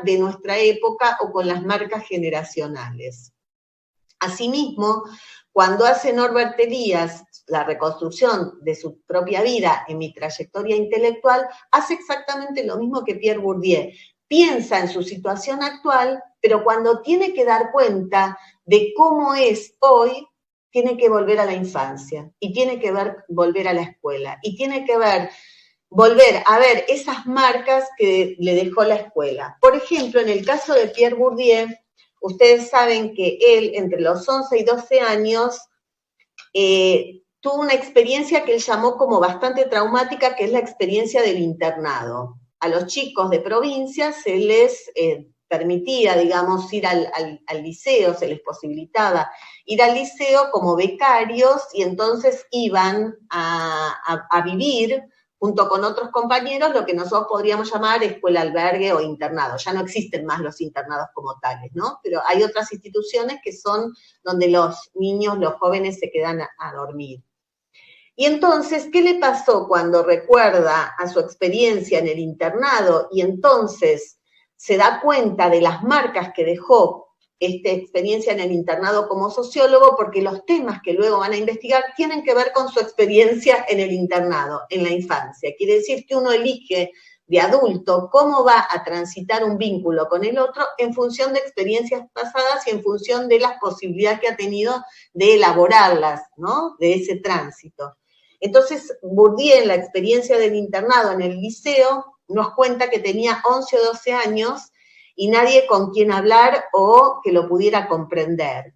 de nuestra época o con las marcas generacionales. Asimismo, cuando hace Norbert Elias la reconstrucción de su propia vida en Mi trayectoria intelectual, hace exactamente lo mismo que Pierre Bourdieu. Piensa en su situación actual, pero cuando tiene que dar cuenta de cómo es hoy, tiene que volver a la infancia, y tiene que volver a la escuela, y tiene que volver a ver esas marcas que le dejó la escuela. Por ejemplo, en el caso de Pierre Bourdieu, ustedes saben que él, entre los 11 y 12 años, tuvo una experiencia que él llamó como bastante traumática, que es la experiencia del internado. A los chicos de provincia se les permitía, digamos, ir al liceo, se les posibilitaba ir al liceo como becarios, y entonces iban a vivir junto con otros compañeros, lo que nosotros podríamos llamar escuela albergue o internado. Ya no existen más los internados como tales, ¿no? Pero hay otras instituciones que son donde los niños, los jóvenes se quedan a dormir. Y entonces, ¿qué le pasó cuando recuerda a su experiencia en el internado y entonces se da cuenta de las marcas que dejó esta experiencia en el internado como sociólogo? Porque los temas que luego van a investigar tienen que ver con su experiencia en el internado, en la infancia. Quiere decir que uno elige de adulto cómo va a transitar un vínculo con el otro en función de experiencias pasadas y en función de las posibilidades que ha tenido de elaborarlas, ¿no? De ese tránsito. Entonces, Bourdieu, en la experiencia del internado en el liceo, nos cuenta que tenía 11 o 12 años y nadie con quien hablar o que lo pudiera comprender,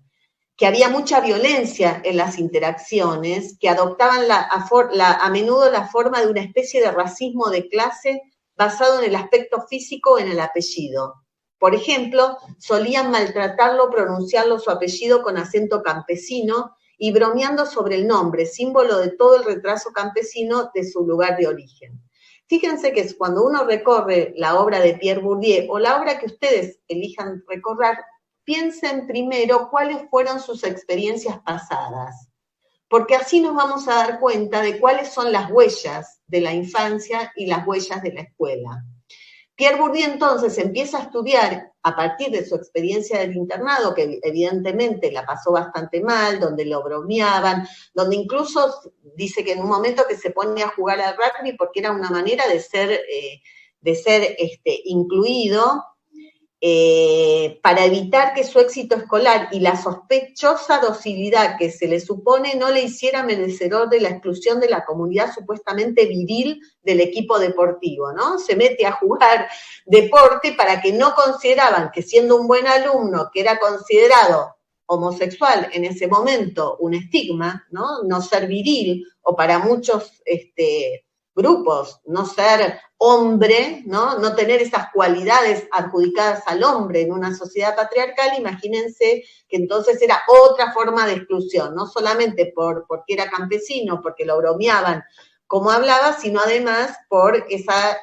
que había mucha violencia en las interacciones, que adoptaban a menudo la forma de una especie de racismo de clase basado en el aspecto físico o en el apellido. Por ejemplo, solían maltratarlo, pronunciarlo su apellido con acento campesino y bromeando sobre el nombre, símbolo de todo el retraso campesino de su lugar de origen. Fíjense que cuando uno recorre la obra de Pierre Bourdieu o la obra que ustedes elijan recorrer, piensen primero cuáles fueron sus experiencias pasadas, porque así nos vamos a dar cuenta de cuáles son las huellas de la infancia y las huellas de la escuela. Pierre Bourdieu entonces empieza a estudiar a partir de su experiencia del internado, que evidentemente la pasó bastante mal, donde lo bromeaban, donde incluso dice que en un momento que se pone a jugar al rugby porque era una manera de ser incluido, para evitar que su éxito escolar y la sospechosa docilidad que se le supone no le hiciera merecedor de la exclusión de la comunidad supuestamente viril del equipo deportivo, ¿no? Se mete a jugar deporte para que no consideraban que siendo un buen alumno, que era considerado homosexual en ese momento, un estigma, ¿no? No ser viril, o para muchos grupos, no ser hombre, ¿no? No tener esas cualidades adjudicadas al hombre en una sociedad patriarcal. Imagínense que entonces era otra forma de exclusión, no solamente porque era campesino, porque lo bromeaban como hablaba, sino además por esa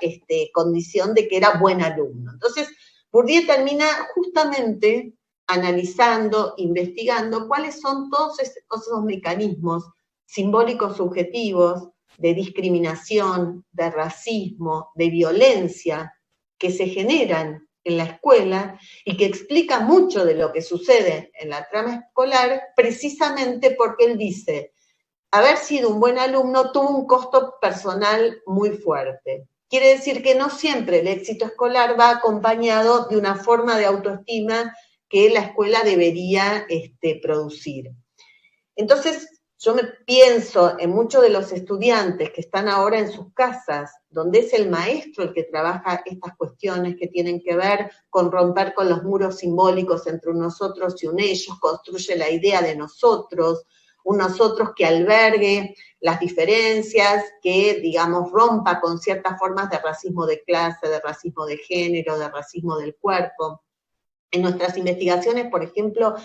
condición de que era buen alumno. Entonces, Bourdieu termina justamente analizando, investigando cuáles son todos esos mecanismos simbólicos subjetivos de discriminación, de racismo, de violencia que se generan en la escuela y que explica mucho de lo que sucede en la trama escolar, precisamente porque él dice, haber sido un buen alumno tuvo un costo personal muy fuerte. Quiere decir que no siempre el éxito escolar va acompañado de una forma de autoestima que la escuela debería producir. Entonces, yo me pienso en muchos de los estudiantes que están ahora en sus casas, donde es el maestro el que trabaja estas cuestiones que tienen que ver con romper con los muros simbólicos entre un nosotros y un ellos, construye la idea de nosotros, un nosotros que albergue las diferencias, que, digamos, rompa con ciertas formas de racismo de clase, de racismo de género, de racismo del cuerpo. En nuestras investigaciones, por ejemplo,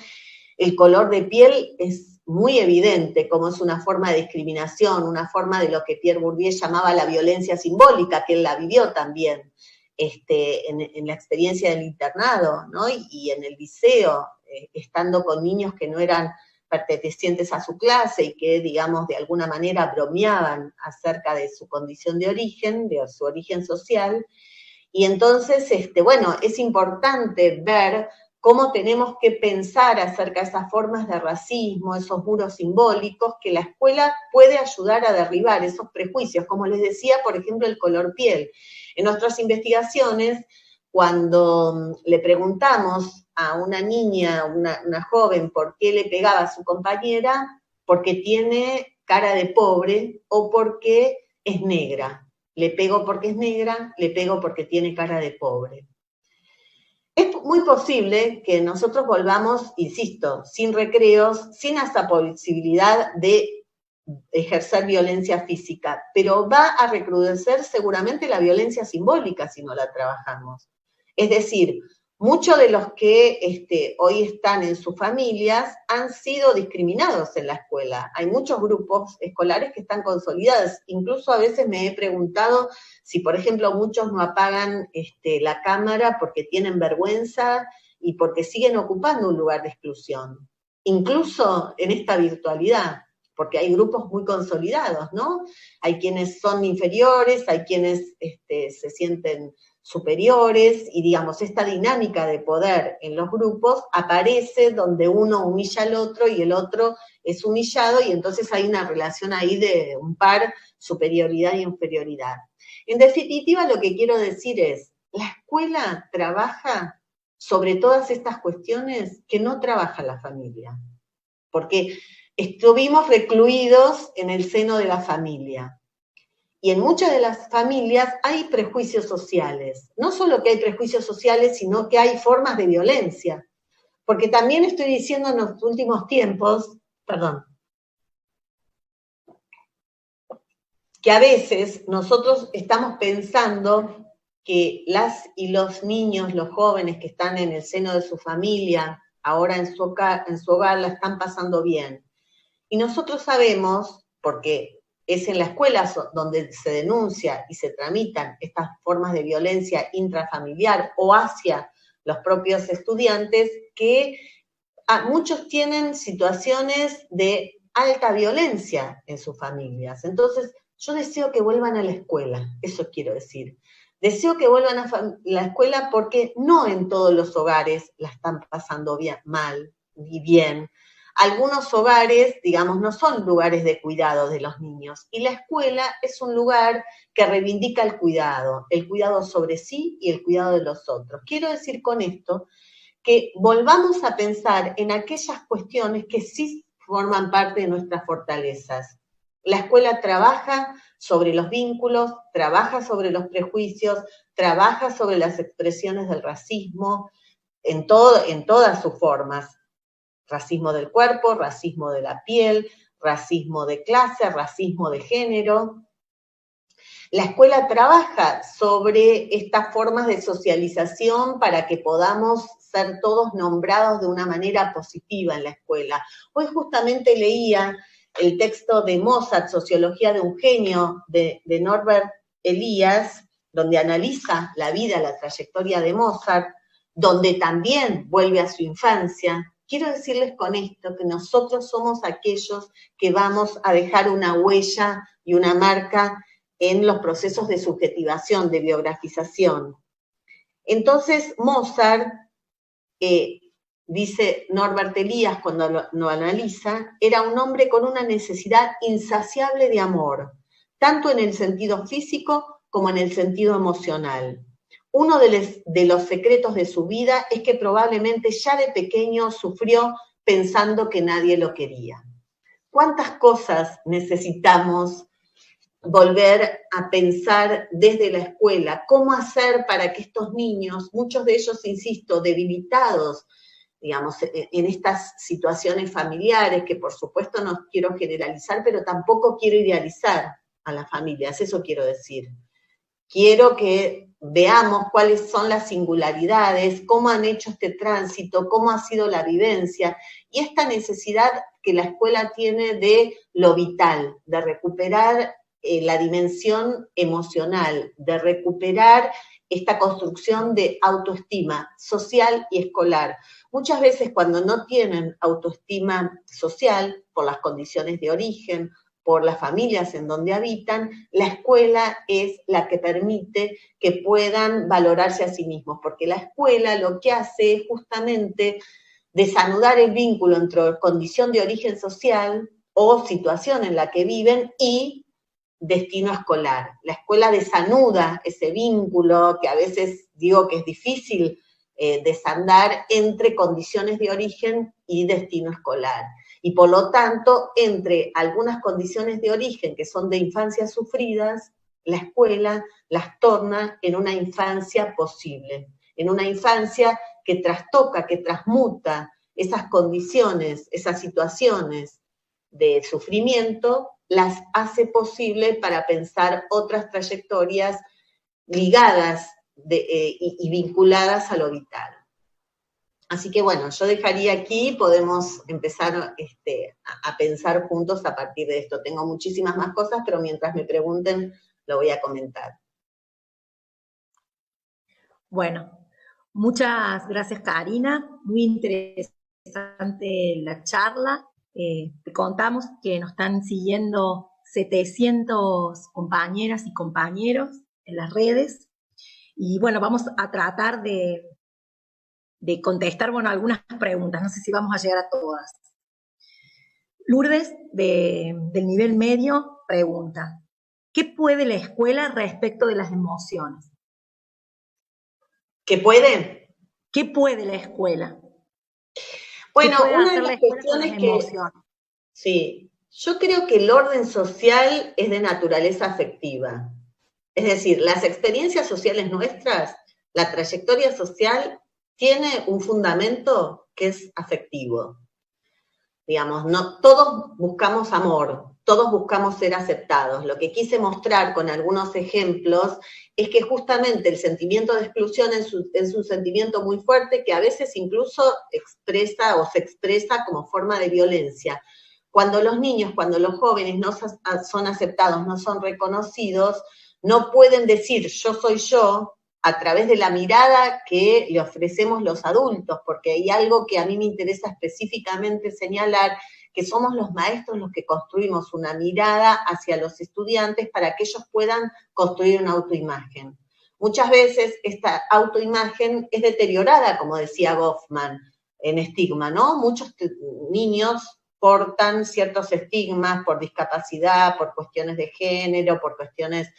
el color de piel es muy evidente como es una forma de discriminación, una forma de lo que Pierre Bourdieu llamaba la violencia simbólica, que él la vivió también en la experiencia del internado, ¿no? Y en el liceo, estando con niños que no eran pertenecientes a su clase y que, digamos, de alguna manera bromeaban acerca de su condición de origen, de su origen social. Y entonces, bueno, es importante ver cómo tenemos que pensar acerca de esas formas de racismo, esos muros simbólicos, que la escuela puede ayudar a derribar esos prejuicios. Como les decía, por ejemplo, el color piel. En nuestras investigaciones, cuando le preguntamos a una niña, una joven, por qué le pegaba a su compañera, porque tiene cara de pobre o porque es negra. Le pego porque es negra, le pego porque tiene cara de pobre. Es muy posible que nosotros volvamos, insisto, sin recreos, sin esa posibilidad de ejercer violencia física, pero va a recrudecer seguramente la violencia simbólica si no la trabajamos. Es decir, muchos de los que hoy están en sus familias han sido discriminados en la escuela. Hay muchos grupos escolares que están consolidados. Incluso a veces me he preguntado si, por ejemplo, muchos no apagan la cámara porque tienen vergüenza y porque siguen ocupando un lugar de exclusión. Incluso en esta virtualidad, porque hay grupos muy consolidados, ¿no? Hay quienes son inferiores, hay quienes se sienten superiores, y digamos, esta dinámica de poder en los grupos aparece donde uno humilla al otro y el otro es humillado, y entonces hay una relación ahí de un par superioridad y inferioridad. En definitiva, lo que quiero decir es, la escuela trabaja sobre todas estas cuestiones que no trabaja la familia, porque estuvimos recluidos en el seno de la familia. Y en muchas de las familias hay prejuicios sociales. No solo que hay prejuicios sociales, sino que hay formas de violencia. Porque también estoy diciendo en los últimos tiempos, que a veces nosotros estamos pensando que las y los niños, los jóvenes que están en el seno de su familia, ahora en su hogar la están pasando bien. Y nosotros sabemos, porque es en la escuela donde se denuncia y se tramitan estas formas de violencia intrafamiliar o hacia los propios estudiantes, que muchos tienen situaciones de alta violencia en sus familias. Entonces, yo deseo que vuelvan a la escuela, eso quiero decir. Deseo que vuelvan a la escuela porque no en todos los hogares la están pasando bien, mal ni bien. Algunos hogares, digamos, no son lugares de cuidado de los niños, y la escuela es un lugar que reivindica el cuidado sobre sí y el cuidado de los otros. Quiero decir con esto que volvamos a pensar en aquellas cuestiones que sí forman parte de nuestras fortalezas. La escuela trabaja sobre los vínculos, trabaja sobre los prejuicios, trabaja sobre las expresiones del racismo en todas sus formas. Racismo del cuerpo, racismo de la piel, racismo de clase, racismo de género. La escuela trabaja sobre estas formas de socialización para que podamos ser todos nombrados de una manera positiva en la escuela. Hoy justamente leía el texto de Mozart, Sociología de un genio, de Norbert Elias, donde analiza la vida, la trayectoria de Mozart, donde también vuelve a su infancia. Quiero decirles con esto que nosotros somos aquellos que vamos a dejar una huella y una marca en los procesos de subjetivación, de biografización. Entonces, Mozart, dice Norbert Elias cuando lo analiza, era un hombre con una necesidad insaciable de amor, tanto en el sentido físico como en el sentido emocional. Uno de los secretos de su vida es que probablemente ya de pequeño sufrió pensando que nadie lo quería. ¿Cuántas cosas necesitamos volver a pensar desde la escuela? ¿Cómo hacer para que estos niños, muchos de ellos, insisto, debilitados, digamos, en estas situaciones familiares, que por supuesto no quiero generalizar, pero tampoco quiero idealizar a las familias, eso quiero decir. Quiero que veamos cuáles son las singularidades, cómo han hecho este tránsito, cómo ha sido la vivencia, y esta necesidad que la escuela tiene de lo vital, de recuperar la dimensión emocional, de recuperar esta construcción de autoestima social y escolar. Muchas veces cuando no tienen autoestima social, por las condiciones de origen, por las familias en donde habitan, la escuela es la que permite que puedan valorarse a sí mismos, porque la escuela lo que hace es justamente desanudar el vínculo entre condición de origen social o situación en la que viven y destino escolar. La escuela desanuda ese vínculo que a veces digo que es difícil desandar entre condiciones de origen y destino escolar. Y por lo tanto, entre algunas condiciones de origen que son de infancias sufridas, la escuela las torna en una infancia posible, en una infancia que trastoca, que transmuta esas condiciones, esas situaciones de sufrimiento, las hace posible para pensar otras trayectorias ligadas y vinculadas a lo vital. Así que bueno, yo dejaría aquí, podemos empezar a pensar juntos a partir de esto. Tengo muchísimas más cosas, pero mientras me pregunten, lo voy a comentar. Bueno, muchas gracias, Karina. Muy interesante la charla. Te contamos que nos están siguiendo 700 compañeras y compañeros en las redes. Y bueno, vamos a tratar de contestar, bueno, algunas preguntas. No sé si vamos a llegar a todas. Lourdes, del nivel medio, pregunta: ¿qué puede la escuela respecto de las emociones? ¿Qué puede? ¿Qué puede la escuela? Bueno, ¿Qué puede una de hacer la las escuela con las cuestiones que, emociones? sí, yo creo que el orden social es de naturaleza afectiva. Es decir, las experiencias sociales nuestras, la trayectoria social, tiene un fundamento que es afectivo. Digamos, no, todos buscamos amor, todos buscamos ser aceptados. Lo que quise mostrar con algunos ejemplos es que justamente el sentimiento de exclusión es un sentimiento muy fuerte que a veces incluso expresa o se expresa como forma de violencia. Cuando los niños, cuando los jóvenes no son aceptados, no son reconocidos, no pueden decir yo soy yo a través de la mirada que le ofrecemos los adultos, porque hay algo que a mí me interesa específicamente señalar, que somos los maestros los que construimos una mirada hacia los estudiantes para que ellos puedan construir una autoimagen. Muchas veces esta autoimagen es deteriorada, como decía Goffman, en estigma, ¿no? Muchos niños portan ciertos estigmas por discapacidad, por cuestiones de género, por cuestiones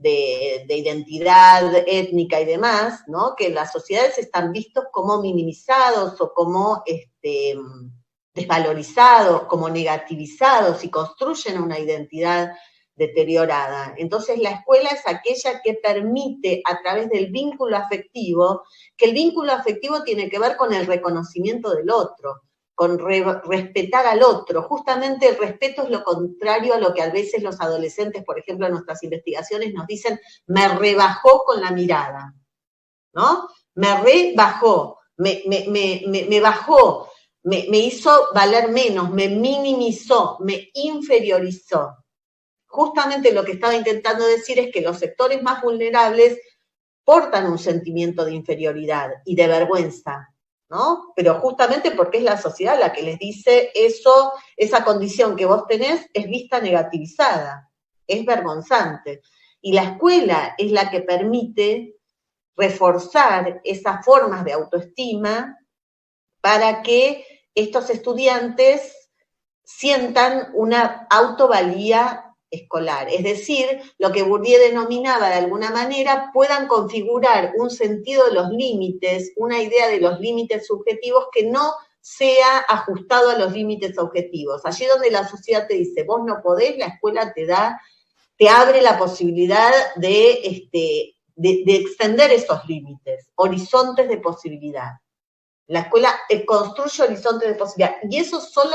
de identidad étnica y demás, ¿no? Que en las sociedades están vistos como minimizados o como desvalorizados, como negativizados y construyen una identidad deteriorada. Entonces la escuela es aquella que permite a través del vínculo afectivo, que el vínculo afectivo tiene que ver con el reconocimiento del otro, con respetar al otro. Justamente el respeto es lo contrario a lo que a veces los adolescentes, por ejemplo, en nuestras investigaciones nos dicen, me rebajó con la mirada, ¿no? Me rebajó, me bajó, me hizo valer menos, me minimizó, me inferiorizó. Justamente lo que estaba intentando decir es que los sectores más vulnerables portan un sentimiento de inferioridad y de vergüenza, ¿no? Pero justamente porque es la sociedad la que les dice eso, esa condición que vos tenés es vista negativizada, es vergonzante. Y la escuela es la que permite reforzar esas formas de autoestima para que estos estudiantes sientan una autovalía escolar, es decir, lo que Bourdieu denominaba de alguna manera, puedan configurar un sentido de los límites, una idea de los límites subjetivos que no sea ajustado a los límites objetivos. Allí donde la sociedad te dice, vos no podés, la escuela te abre la posibilidad de extender esos límites, horizontes de posibilidad. La escuela construye horizontes de posibilidad y eso solo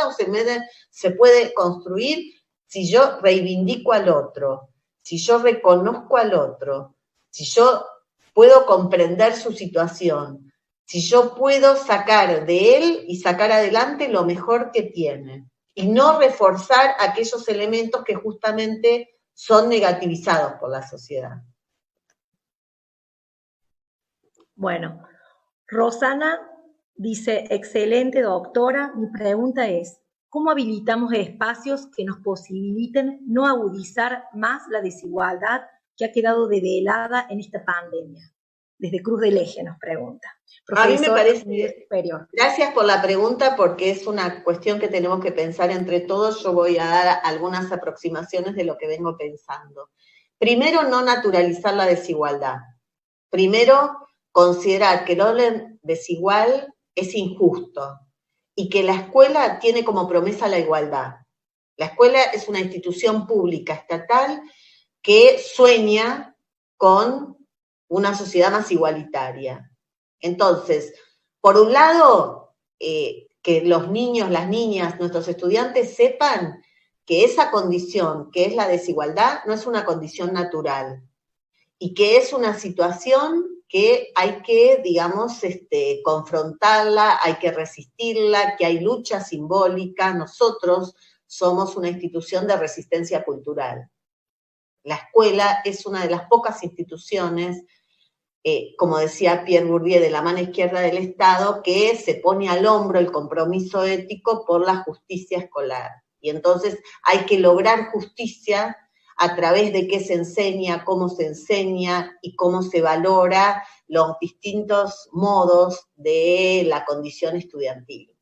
se puede construir si yo reivindico al otro, si yo reconozco al otro, si yo puedo comprender su situación, si yo puedo sacar de él y sacar adelante lo mejor que tiene y no reforzar aquellos elementos que justamente son negativizados por la sociedad. Bueno, Rosana dice, excelente doctora, mi pregunta es, ¿cómo habilitamos espacios que nos posibiliten no agudizar más la desigualdad que ha quedado develada en esta pandemia? Desde Cruz del Eje nos pregunta. A mí me parece, nivel superior. Gracias por la pregunta, porque es una cuestión que tenemos que pensar entre todos. Yo voy a dar algunas aproximaciones de lo que vengo pensando. Primero, no naturalizar la desigualdad. Primero, considerar que el orden desigual es injusto y que la escuela tiene como promesa la igualdad. La escuela es una institución pública estatal que sueña con una sociedad más igualitaria. Entonces, por un lado, que los niños, las niñas, nuestros estudiantes sepan que esa condición, que es la desigualdad, no es una condición natural y que es una situación que hay que, digamos, confrontarla, hay que resistirla, que hay lucha simbólica. Nosotros somos una institución de resistencia cultural. La escuela es una de las pocas instituciones, como decía Pierre Bourdieu, de la mano izquierda del Estado, que se pone al hombro el compromiso ético por la justicia escolar. Y entonces hay que lograr justicia a través de qué se enseña, cómo se enseña y cómo se valora los distintos modos de la condición estudiantil.